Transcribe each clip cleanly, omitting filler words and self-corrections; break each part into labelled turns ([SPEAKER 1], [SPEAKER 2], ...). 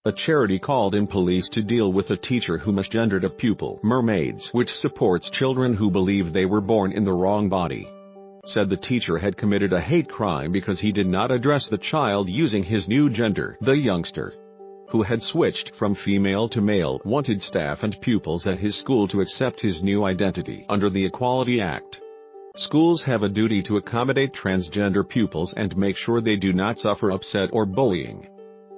[SPEAKER 1] A charity called in police to deal with a teacher who misgendered a pupil, Mermaids, which supports children who believe they were born in the wrong body, said the teacher had committed a hate crime because he did not address the child using his new gender. The youngster, who had switched from female to male, wanted staff and pupils at his school to accept his new identity. Under the Equality Act, schools have a duty to accommodate transgender pupils and make sure they do not suffer upset or bullying.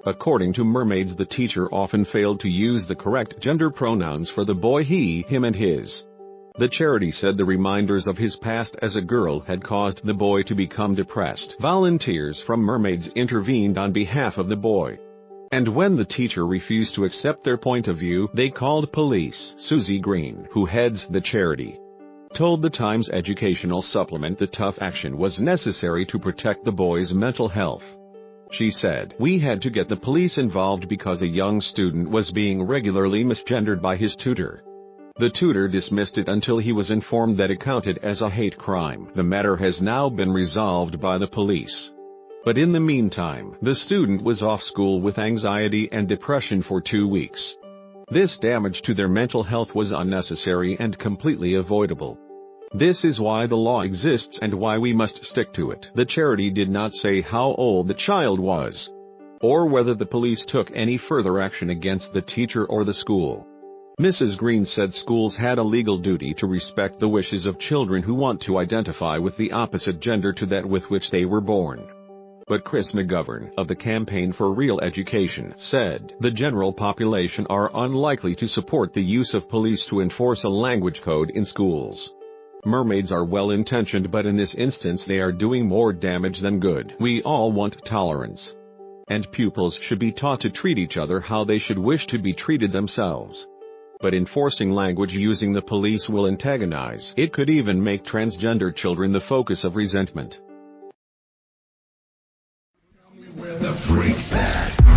[SPEAKER 1] According to Mermaids, the teacher often failed to use the correct gender pronouns for the boy he, him and his. The charity said the reminders of his past as a girl had caused the boy to become depressed. Volunteers from Mermaids intervened on behalf of the boy, and when the teacher refused to accept their point of view, they called police. Susie Green, who heads the charity, told the Times educational supplement the tough action was necessary to protect the boy's mental health. She said, "We had to get the police involved because a young student was being regularly misgendered by his tutor. The tutor dismissed it until he was informed that it counted as a hate crime. The matter has now been resolved by the police. But in the meantime, the student was off school with anxiety and depression for 2 weeks. This damage to their mental health was unnecessary and completely avoidable. This is why the law exists and why we must stick to it." The charity did not say how old the child was, or whether the police took any further action against the teacher or the school. Mrs. Green said schools had a legal duty to respect the wishes of children who want to identify with the opposite gender to that with which they were born. But Chris McGovern, of the Campaign for Real Education, said the general population are unlikely to support the use of police to enforce a language code in schools. Mermaids are well-intentioned, but in this instance they are doing more damage than good. We all want tolerance, and pupils should be taught to treat each other how they should wish to be treated themselves. But enforcing language using the police will antagonize. It could even make transgender children the focus of resentment.
[SPEAKER 2] Where the freaks at?